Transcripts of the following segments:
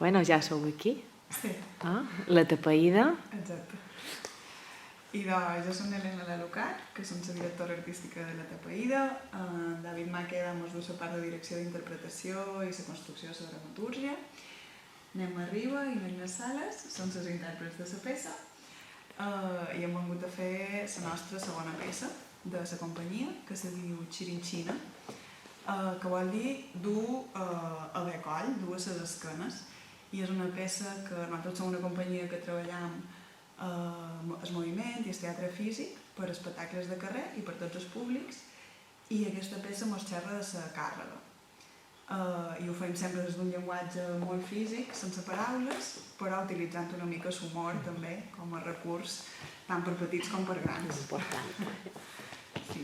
Bueno, ja sou aquí. Sí. La tapaïda. Exacte. I doncs, jo som Helena Lelucat, que som la directora artística de La Tapaïda. David Maqueda mos du la part de direcció d'interpretació i la construcció de la dramatúrgia. Nema Riba i Nagna Sales són les intèrprets de la peça i hem vengut a fer la nostra segona peça de la companyia, que se diu Xirinxina, que vol dir dur a becoll, dur a les esquenes. I és una peça que nosaltres som una companyia que treballem el moviment i el teatre físic per espectacles de carrer i per tots els públics, i aquesta peça mos xerra de la càrrega. I ho fem sempre des d'un llenguatge molt físic, sense paraules, però utilitzant una mica l'humor també com a recurs, tant per petits com per grans. És important. Sí.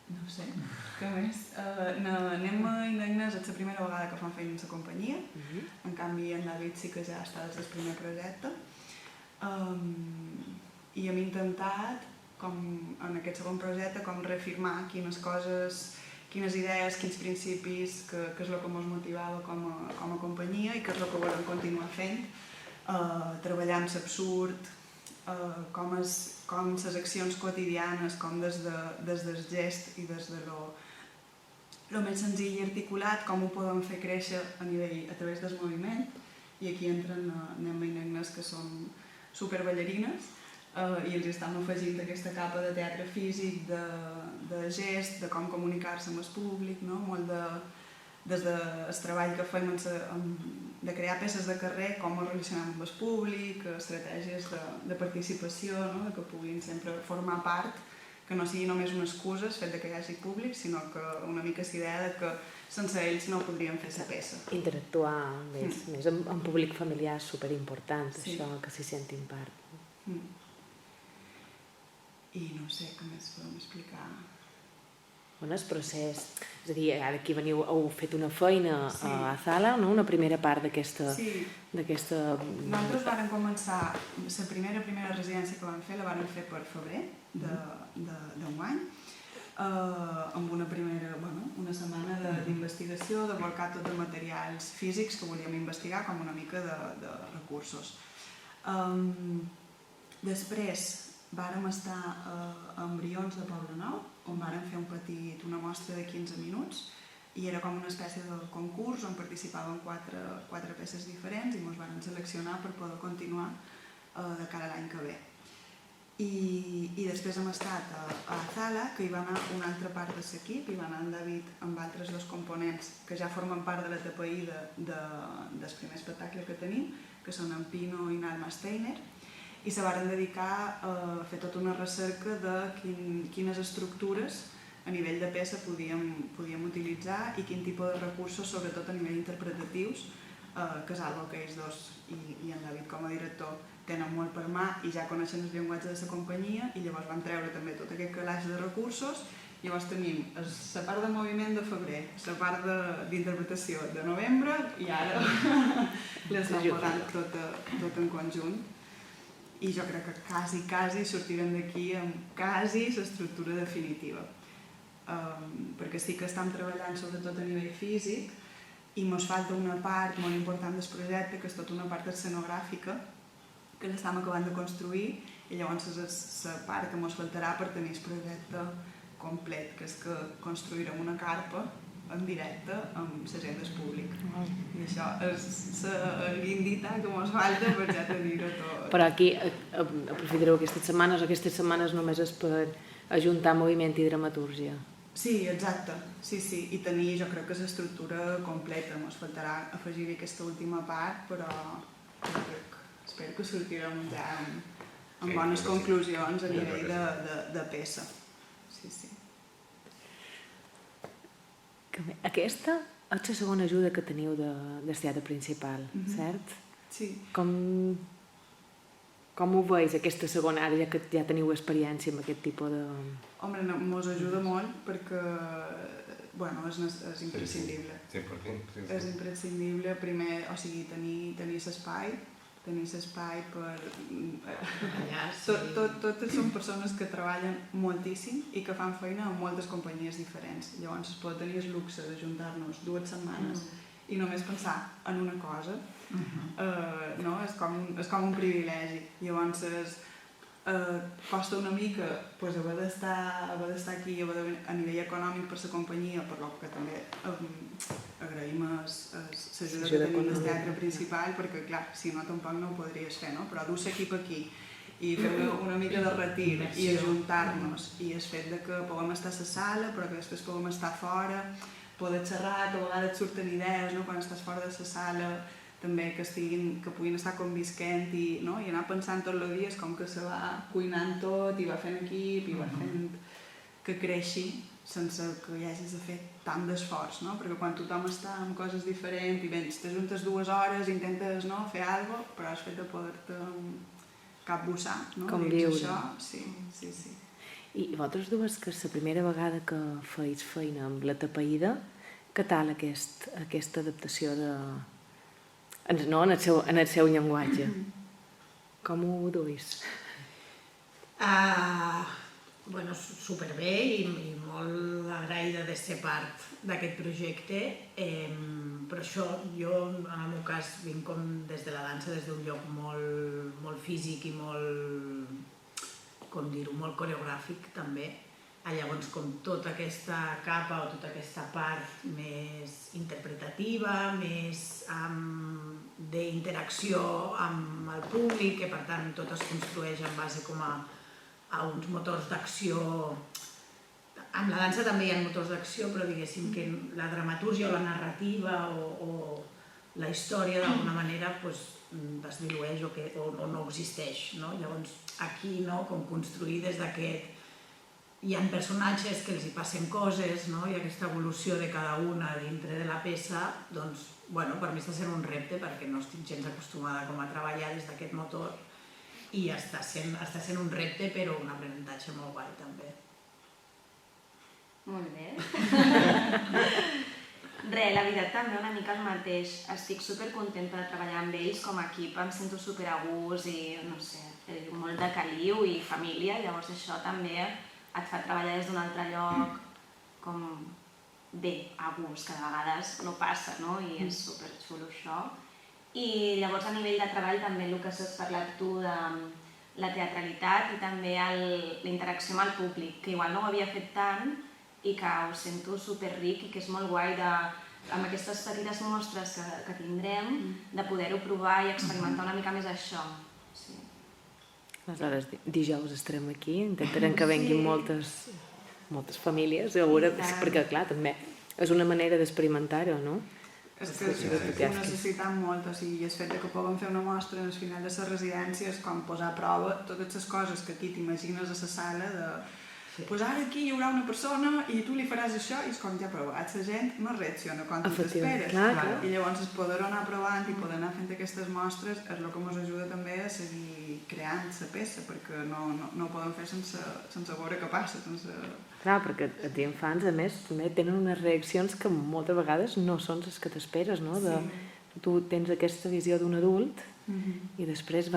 No sé, què més? Nema i Nagna és la primera vegada que fan feina en la companyia. En canvi, en David sí que ja està des del primer projecte. I hem intentat, en aquest segon projecte, reafirmar quines coses, quines idees, quins principis, que és el que ens motivava com a companyia i que és el que volem continuar fent, treballar amb l'absurd, com les accions quotidianes, com des del gest i des de lo més senzill i articulat, com ho podem fer créixer a través del moviment. I aquí entren Nema i Nagnes, que són superballarines, i els estem afegint aquesta capa de teatre físic, de gest, de com comunicar-se amb el públic, molt des del treball que fem de crear peces de carrer, com ens relacionem amb el públic, estratègies de participació, que puguin sempre formar part, que no sigui només una excusa el fet que hi hagi públic, sinó que una mica la idea que sense ells no podríem fer la peça. Interactuar més amb públic familiar és superimportant, això, que s'hi sentin part. I no sé què més podem explicar. Bueno, el procés, és a dir, ara aquí heu fet una feina a Zala, una primera part d'aquesta... Nosaltres vam començar, la primera residència que vam fer la vam fer per febrer d'enguany, amb una setmana d'investigació, de volcar tots els materials físics que volíem investigar, com una mica de recursos. Després vàrem estar a Embrions de Poblenou, on vàrem fer una mostra de 15 minuts, i era com una espècie de concurs on participaven quatre peces diferents i ens van seleccionar per poder continuar de cara a l'any que ve. I després hem estat a Zala, que hi va anar una altra part de l'equip, hi va anar en David amb altres dos components que ja formen part de la tapaïda del primer espectacle que tenim, que són en Pino i Nalma Steiner, i se varen dedicar a fer tota una recerca de quines estructures a nivell de peça podíem utilitzar i quin tipus de recursos, sobretot a nivell interpretatius, que és una cosa que ells dos i en David com a director tenen molt per mà i ja coneixen el llenguatge de la companyia, i llavors van treure també tot aquest calaix de recursos. Llavors tenim la part de moviment de febrer, la part d'interpretació de novembre, i ara les anem posant tot en conjunt. I jo crec que quasi sortirem d'aquí amb quasi l'estructura definitiva. Perquè sí que estem treballant sobretot a nivell físic i ens falta una part molt important del projecte, que és tota una part escenogràfica, que l'estem acabant de construir, i llavors és la part que ens faltarà per tenir el projecte complet, que és que construirem una carpa en directe amb la gent del públic. I això és la guindita que ens falta per ja tenir-ho tot. Però aquí aprofitareu aquestes setmanes només és per ajuntar moviment i dramatúrgia. Sí, exacte, sí, i tenir, jo crec que l'estructura completa. Ens faltarà afegir aquesta última part, però espero que sortirem ja amb bones conclusions a nivell de peça. Sí. Aquesta és la segona ajuda que teniu del teatre principal, cert? Sí. Com ho veus, aquesta segona, ara que ja teniu experiència amb aquest tipus de... Home, ens ajuda molt perquè, és imprescindible. És imprescindible, primer, tenir l'espai, per... Totes són persones que treballen moltíssim i que fan feina en moltes companyies diferents. Llavors es pot tenir el luxe d'ajuntar-nos 2 setmanes i només pensar en una cosa, no? És com un privilegi. Llavors costa una mica pues, haver d'estar aquí a nivell econòmic per la companyia, per lo que també agraïm l'ajuda que tenim del teatre principal, perquè clar, si no tampoc no ho podries fer, no? Però dur l'equip aquí i fer una mica de retir i ajuntar-nos, i el fet de que puguem estar a la sala però que després puguem estar fora, poder xerrar, que a vegades surten idees, no? Quan estàs fora de la sala també que puguin estar convisquent i anar pensant tots els dies com que se va cuinant tot i va fent equip i va fent que creixi sense que hi hagis de fer tant d'esforç, no? Perquè quan tothom està amb coses diferents i vens, t'ajuntes 2 hores, intentes fer alguna cosa, però has fet de poder-te capbussar, no? Conviure. Això, sí. I vosaltres dues, que és la primera vegada que feis feina amb la tapaïda, què tal aquesta adaptació en el seu llenguatge? Com ho duis? Bueno, superbé i molt agraïda de ser part d'aquest projecte, però això jo en el meu cas vinc com des de la dansa des d'un lloc molt físic i molt, com dir-ho, molt coreogràfic també. Llavors com tota aquesta capa o tota aquesta part més interpretativa, més d'interacció amb el públic, que per tant tot es construeix en base com a uns motors d'acció. En la dansa també hi ha motors d'acció, però diguéssim que la dramatúrgia o la narrativa o la història d'alguna manera es dilueix o no existeix. Llavors aquí com construir des d'aquest... Hi ha personatges que els hi passen coses, i aquesta evolució de cada una dintre de la peça, doncs, per mi està sent un repte perquè no estic gens acostumada a treballar des d'aquest motor i està sent un repte però un aprenentatge molt guai també. Molt bé. La veritat també una mica el mateix. Estic supercontenta de treballar amb ells com a equip, em sento super a gust i no sé, molt de caliu i família, llavors això també et fa treballar des d'un altre lloc com bé, a gust, que de vegades no passa, no? I és superxulo això. I llavors a nivell de treball també el que has parlat tu de la teatralitat i també la interacció amb el públic, que igual no ho havia fet tant i que ho sento superric i que és molt guai amb aquestes petites mostres que tindrem de poder-ho provar i experimentar una mica més això. Aleshores, dijous estarem aquí, intentarem que venguin moltes famílies, perquè clar, també és una manera d'experimentar-ho, no? És que ho necessitem molt, o sigui, el fet que puguem fer una mostra al final de les residències com posar a prova totes les coses que aquí t'imagines a la sala de pues ara aquí hi haurà una persona i tu li faràs això i és com ja provat, la gent no reacciona quan tu t'esperes i llavors el poder anar provant i poder anar fent aquestes mostres és el que ens ajuda també a seguir creant la peça perquè no ho podem fer sense veure què passa. Clar, perquè els infants a més també tenen unes reaccions que moltes vegades no són les que t'esperes, no? Tu tens aquesta visió d'un adult i després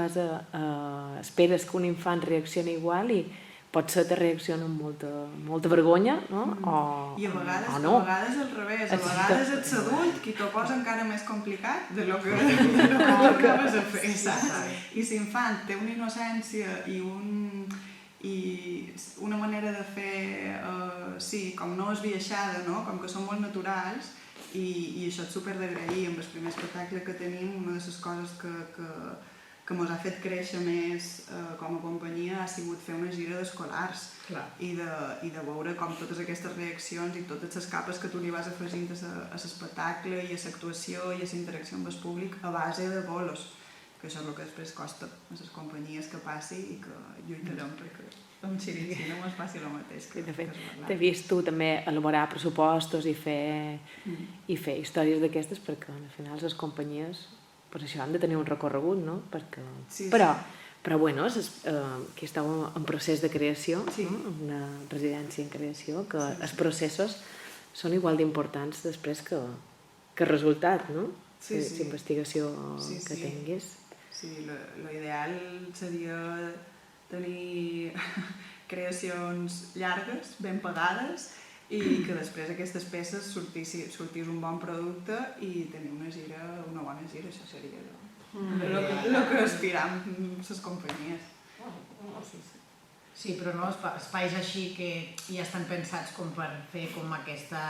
esperes que un infant reaccioni igual i potser te reacciona amb molta vergonya, no? I a vegades al revés, a vegades ets adult qui t'ho posa encara més complicat de lo que acabes de fer, saps? I l'infant té una innocència i una manera de fer, com no esbiaixada, com que són molt naturals i això és superagrair. Amb el primer espectacle que tenim, una de les coses que ens ha fet créixer més com a companyia ha sigut fer una gira d'escolars i de veure com totes aquestes reaccions i totes les capes que tu li vas afegint a l'espectacle i a l'actuació i a la interacció amb el públic a base de bolos, que això és el que després costa a les companyies que passi i que lluitarem perquè amb Xirinxi no ens passi el mateix. De fet, t'he vist tu també elaborar pressupostos i fer històries d'aquestes perquè al final les companyies això han de tenir un recorregut, no? Però bueno, aquí esteu en procés de creació, una residència en creació, que els processos són igual d'importants després que el resultat, no? L'investigació que tinguis. Sí, l'ideal seria tenir creacions llargues, ben pagades i que després aquestes peces sortís un bon producte i tenir una bona gira, això seria el que aspiram les companyies. Sí, però no, espais així que ja estan pensats com per fer com aquesta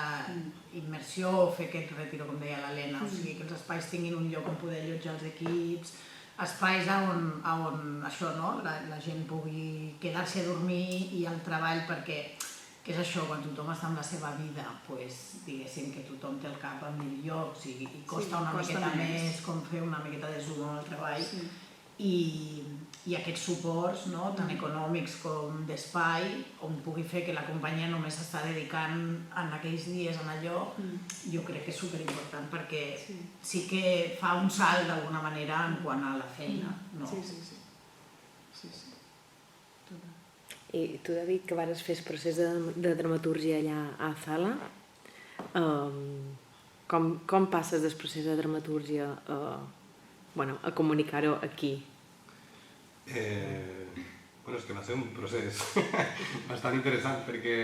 immersió o fer aquest retiro, com deia l'Helena, o sigui que els espais tinguin un lloc on poder allotjar els equips, espais on això, no? La gent pugui quedar-se a dormir i al treball, perquè que és això, quan tothom està amb la seva vida, diguéssim que tothom té el cap en mil llocs i costa una miqueta més com fer una miqueta de zoom al treball i aquests suports tant econòmics com d'espai on pugui fer que la companyia només s'està dedicant en aquells dies en allò, jo crec que és superimportant perquè sí que fa un salt d'alguna manera en quant a la feina. Sí. I tu, David, que vas fer el procés de dramatúrgia allà a Zala, com passes del procés de dramatúrgia a comunicar-ho aquí? És que va ser un procés bastant interessant perquè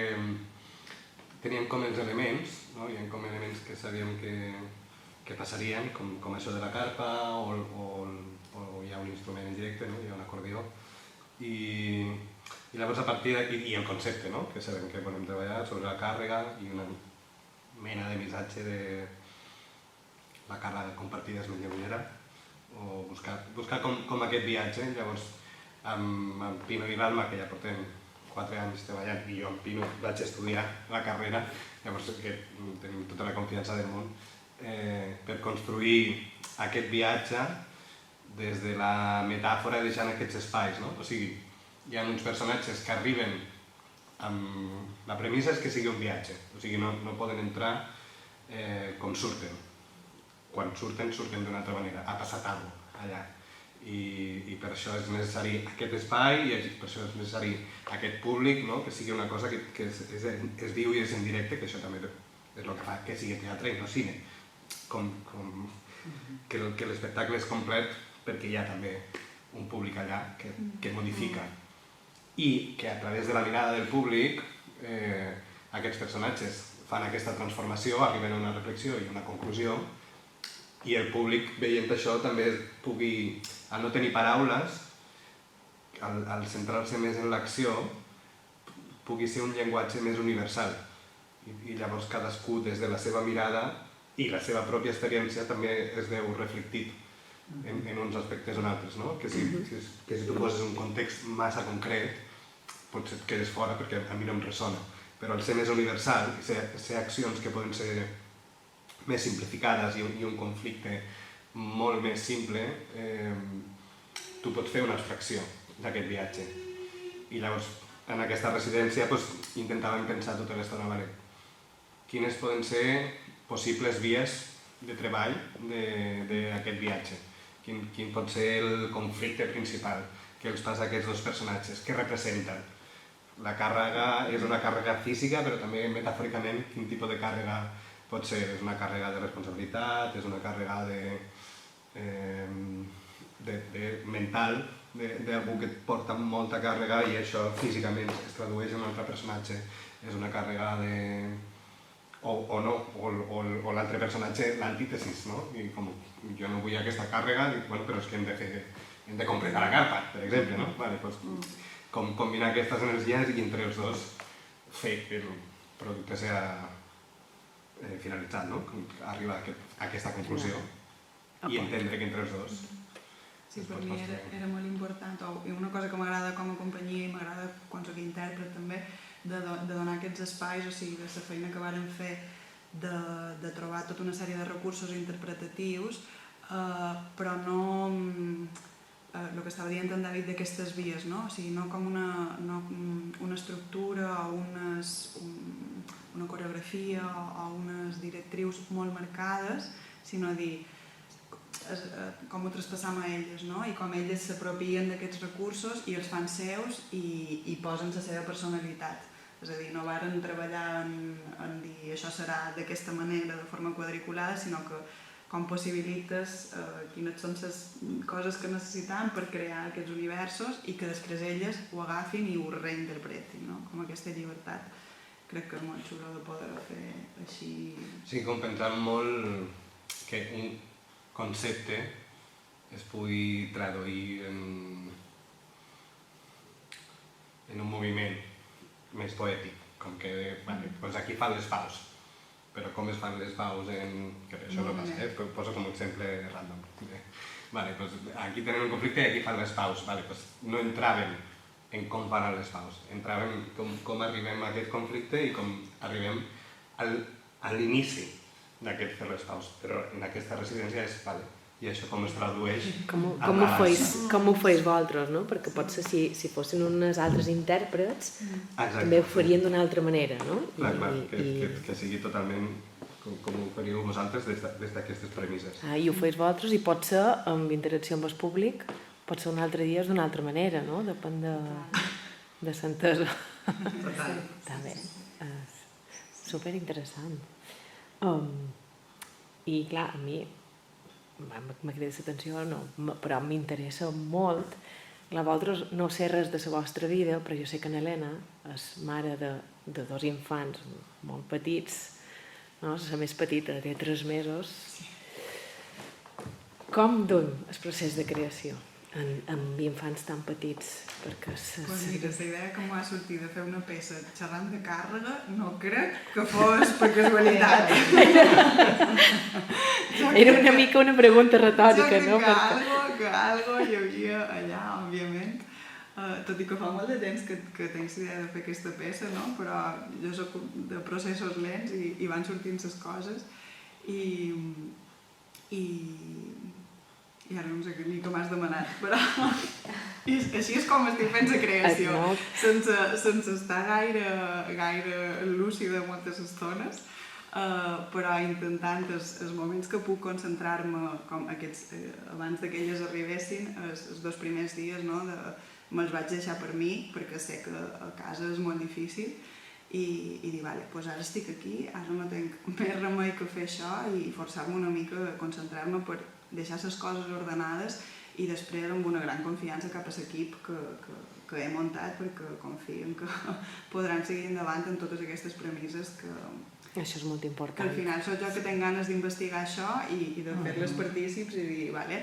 teníem com els elements, hi ha com elements que sabíem que passarien, com això de la carpa o hi ha un instrument en directe, hi ha un acordió i llavors a partir d'aquí, i el concepte, que sabem que podem treballar sobre la càrrega i una mena de missatge de la càrrega compartida és més lleugera o buscar com aquest viatge. Llavors amb Pino i l'Alma, que ja portem 4 anys treballant, i jo amb Pino vaig estudiar la carrera, llavors que tenim tota la confiança del món per construir aquest viatge des de la metàfora deixant aquests espais, o sigui, hi ha uns personatges que arriben amb... La premissa és que sigui un viatge, o sigui, no poden entrar com surten. Quan surten d'una altra manera, ha passat alguna cosa allà. I per això és necessari aquest espai i per això és necessari aquest públic, que sigui una cosa que es viu i és en directe, que això també és el que fa que sigui teatre i no cine. Que l'espectacle és complet perquè hi ha també un públic allà que modifica. I que a través de la mirada del públic aquests personatges fan aquesta transformació, arriben a una reflexió i una conclusió i el públic veient això també pugui, al no tenir paraules, al centrar-se més en l'acció, pugui ser un llenguatge més universal i llavors cadascú des de la seva mirada i la seva pròpia experiència també es veu reflectit en uns aspectes o en altres, que si tu poses un context massa concret potser et quedes fora perquè a mi no em ressona, però al ser més universal i ser accions que poden ser més simplificades i un conflicte molt més simple, tu pots fer una abstracció d'aquest viatge. I llavors en aquesta residència intentàvem pensar tota l'estona, quines poden ser possibles vies de treball d'aquest viatge, quin pot ser el conflicte principal que els passa a aquests dos personatges, què representen. La càrrega és una càrrega física, però també metafòricament quin tipus de càrrega pot ser. És una càrrega de responsabilitat, és una càrrega mental, d'algú que porta molta càrrega i això físicament es tradueix en un altre personatge. És una càrrega o no, o l'altre personatge, l'antítesis, no? I com jo no vull aquesta càrrega, però és que hem de completar la carpa, per exemple, no? Com combinar aquestes energies i entre els dos fer que el producte sigui finalitzat, arribar a aquesta conclusió i entendre que entre els dos... Sí, per mi era molt important, i una cosa que m'agrada com a companyia i m'agrada quan soc intèrpret també, de donar aquests espais, o sigui, de la feina que vàrem fer de trobar tota una sèrie de recursos interpretatius, però no... el que estava dient en David d'aquestes vies, no? O sigui, no com una estructura o una coreografia o unes directrius molt marcades, sinó dir com ho traspassam a elles, no? I com elles s'apropien d'aquests recursos i els fan seus i posen la seva personalitat. És a dir, no varen treballar en dir això serà d'aquesta manera, de forma quadriculada, sinó que com possibilites quines són les coses que necessitem per crear aquests universos i que després elles ho agafin i ho reinterpretin, no? Com aquesta llibertat. crec que és molt xulo de poder fer així. Sí, com pensant molt que un concepte es pugui traduir en un moviment més poètic, com que doncs aquí fan les paus, però com es fan les paus que això no passa, poso com un exemple random. Doncs aquí tenen un conflicte i aquí fan les paus, doncs no entraven en com fan les paus, entraven com arribem a aquest conflicte i com arribem a l'inici d'aquest fer les paus, però en aquesta residència és i això com es tradueix com ho feis vosaltres, no? Perquè potser si fossin unes altres intèrprets també ho farien d'una altra manera, no? Clar, que sigui totalment com ho faríeu vosaltres des d'aquestes premisses. I ho feis vosaltres i potser amb interacció amb el públic potser un altre dia és d'una altra manera, no? Depèn de l'entesa. Està bé. Superinteressant. I clar, a mi m'ha cridat l'atenció, però m'interessa molt. Vosaltres no sé res de la vostra vida, però jo sé que Helena és mare de 2 infants molt petits, no? La més petita té 3 mesos. Com duim el procés de creació amb infants tan petits? Doncs mira, la idea que m'ha sortit de fer una peça xerrant de càrrega no crec que fos per casualitat. Era una mica una pregunta retòrica, no? Que algo hi havia allà, òbviament. Tot i que fa molt de temps que tens idea de fer aquesta peça, no? Però jo soc de processos lents i van sortint les coses i ara no sé ni com has demanat, però així és com estic fent la creació, sense estar gaire lúcida moltes estones, però intentant els moments que puc concentrar-me, com aquests, abans que elles arribessin, els 2 primers dies, no, me'ls vaig deixar per mi, perquè sé que a casa és molt difícil, i dir, vale, doncs ara estic aquí, ara no tinc més remei que fer això i forçar-me una mica a concentrar-me per deixar les coses ordenades i després amb una gran confiança cap a l'equip que he muntat, perquè confio que podran seguir endavant en totes aquestes premisses que... Això és molt important. Que al final soc jo que tinc ganes d'investigar això i de fer-les partícips i dir, vale,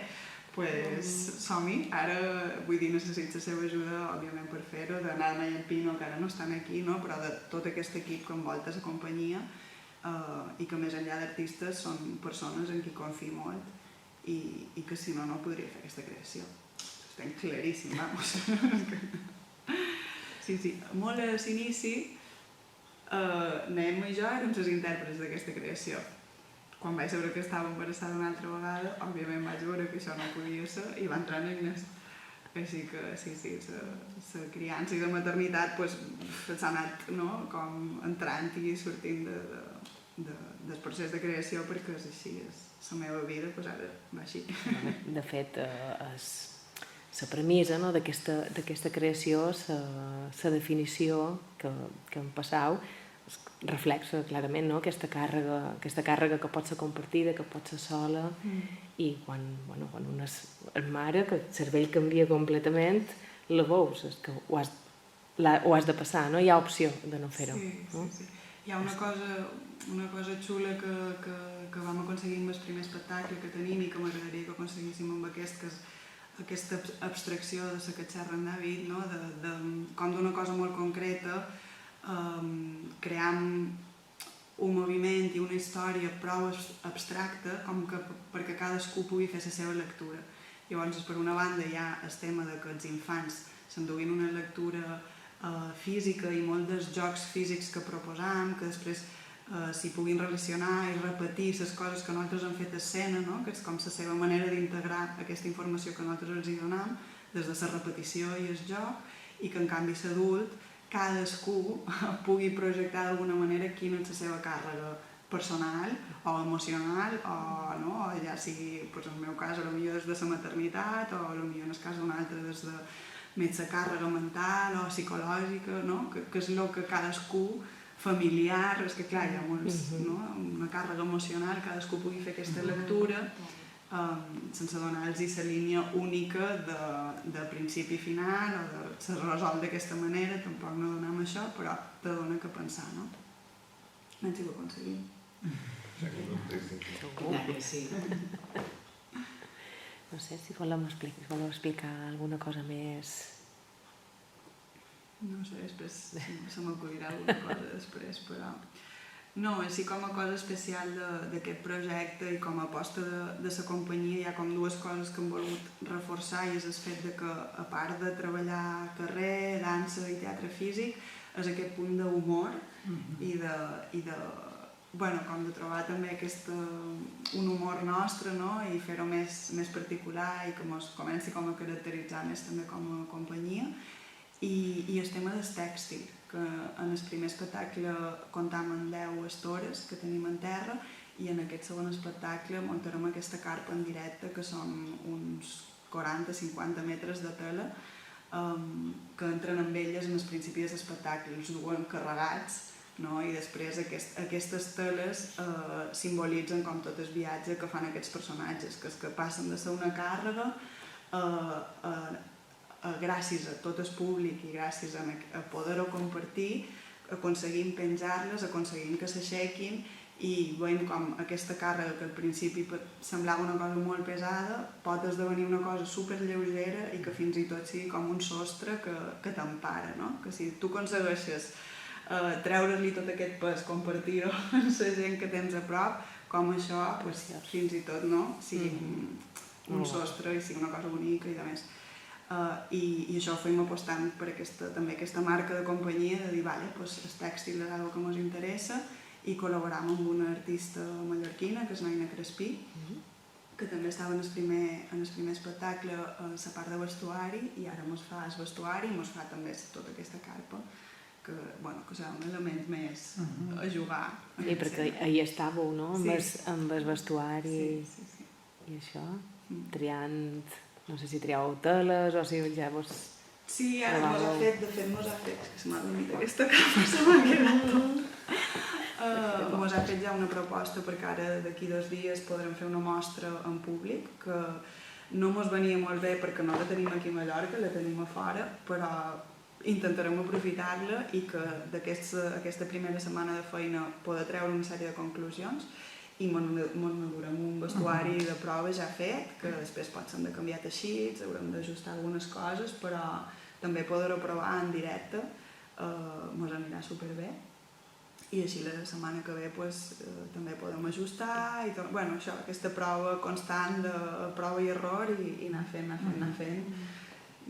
pues som-hi. Ara, vull dir, necessito la seva ajuda, òbviament, per fer-ho, d'anar-me i en Pino, que ara no estan aquí, no? Però de tot aquest equip que envolta la companyia i que més enllà d'artistes són persones en qui confio molt i que si no, no podria fer aquesta creació. Estem claríssim, vamos. Sí, molt a l'inici, Naem i jo érem les intèrprets d'aquesta creació. Quan vaig saber que estava embarassada una altra vegada, òbviament vaig veure que això no podia ser i va entrar en Agnès. Així que sí, la criança i la maternitat s'ha anat com entrant i sortint del procés de creació, perquè és així, és la meva vida, ara va així. De fet, la premissa d'aquesta creació, la definició que em passau, reflexa clarament aquesta càrrega que pot ser compartida, que pot ser sola, i quan una és mare, que el cervell canvia completament, la veus, és que ho has de passar, no hi ha opció de no fer-ho. Sí. Hi ha una cosa xula que vam aconseguir amb el primer espectacle que tenim i que m'agradaria que aconseguíssim amb aquest, que és aquesta abstracció de la que xerra en David, de com d'una cosa molt concreta cream un moviment i una història prou abstracta com que perquè cadascú pugui fer la seva lectura. Llavors, per una banda, hi ha el tema que els infants s'enduguin una lectura física i molts dels jocs físics que proposam, que després s'hi puguin relacionar i repetir les coses que nosaltres hem fet a escena, que és com la seva manera d'integrar aquesta informació que nosaltres els hi donem, des de la repetició i el joc, i que en canvi l'adult, cadascú pugui projectar d'alguna manera quina és la seva càrrega personal o emocional, o ja sigui, en el meu cas, potser des de la maternitat, o potser en el cas d'un altre des de més la càrrega mental o psicològica, que és el que cadascú, familiar, és que clar, hi ha una càrrega emocional, cadascú pugui fer aquesta lectura sense donar-los la línia única de principi final o de se resol d'aquesta manera, tampoc no donem això, però te dona que pensar, no? Menys si ho aconseguim. Segur. Ja que sí. No sé si voleu explicar alguna cosa més. No sé, després se m'acudirà alguna cosa després, però... No, així com a cosa especial d'aquest projecte i com a aposta de la companyia hi ha com dues coses que hem volgut reforçar i és el fet de que, a part de treballar carrer, dansa i teatre físic, és aquest punt d'humor i de bueno, com de trobar també un humor nostre, no? I fer-ho més particular i que ens comenci com a caracteritzar més també com a companyia. I el tema del tèxtil, que en el primer espectacle comptam amb 10 estores que tenim en terra i en aquest segon espectacle muntarem aquesta carpa en directe que són uns 40-50 metres de tela que entren amb elles en el principi de l'espectacle, els duen carregats, no? I després aquestes teles simbolitzen com tot el viatge que fan aquests personatges, que és que passen de ser una càrrega gràcies a tot el públic i gràcies a poder-ho compartir, aconseguim penjar-les, aconseguim que s'aixequin i veiem com aquesta càrrega que al principi semblava una cosa molt pesada pot esdevenir una cosa superlleugera i que fins i tot sigui com un sostre que t'empara, no? Que si tu aconsegueixes treure-li tot aquest pes, compartir-ho amb la gent que tens a prop, com això fins i tot sigui un sostre i sigui una cosa bonica i de més. I això ho fem apostant per també aquesta marca de companyia de dir, vale, el tèxtil és una cosa que ens interessa i col·laboram amb una artista mallorquina, que és Naina Crespí, que també estava en el primer espectacle a la part de vestuari i ara ens fa el vestuari i ens fa també tota aquesta carpa, que serà un element més a jugar. Sí, perquè ahir estàveu, no? Amb el vestuari i això, triant... No sé si triàveu teles o si ja vos... Sí, ara mos ha fet, que se m'ha dormit aquesta capa, se m'ha quedat tot. Mos ha fet ja una proposta perquè ara d'aquí 2 dies podrem fer una mostra en públic que no mos venia molt bé perquè no la tenim aquí a Mallorca, la tenim a fora, però intentarem aprofitar-la i que d'aquesta primera setmana de feina poder treure una sèrie de conclusions i m'adorem un vestuari de prova ja fet, que després potser hem de canviar teixits, haurem d'ajustar algunes coses, però també poder-ho provar en directe ens anirà superbé. I així la setmana que ve també podem ajustar i això, aquesta prova constant de prova i error i anar fent,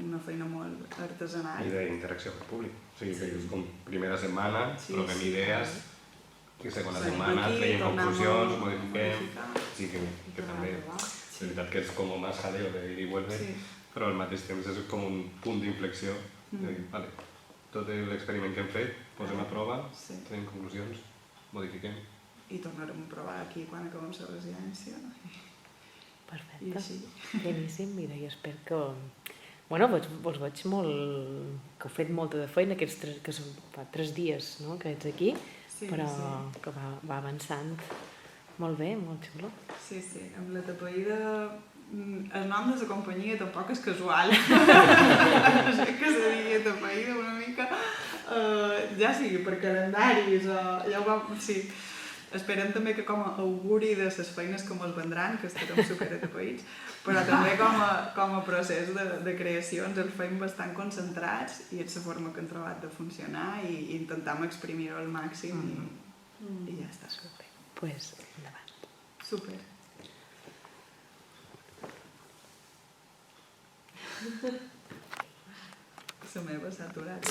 una feina molt artesanal. I d'interacció amb el públic. O sigui, que és com primera setmana, provem idees, i segona setmana traiem conclusions, modifiquem... Sí, que també és veritat que és com un jaleo de ir i vuelve, però al mateix temps és com un punt d'inflexió de dir, vale, tot l'experiment que hem fet, posem a prova, traiem conclusions, modifiquem. I tornarem a provar aquí quan acabem la residència. Perfecte. I així. Beníssim, mira, i espero que... Bueno, vos veig molt... que heu fet molta de feina, que fa 3 dies que ets aquí, però que va avançant molt bé, molt xulo. Sí, amb la tapaïda... El nom de la companyia tampoc és casual. Que se digui tapaïda una mica... Ja sigui per calendaris o... Sí. Esperem també que com a auguri de les feines que ens vendran, que estarem superatapeïts, però també com a procés de creació ens el fem bastant concentrats i és la forma que hem trobat de funcionar i intentem exprimir-ho al màxim i ja està. Super. Pues, endavant. Super. La meva s'ha aturat.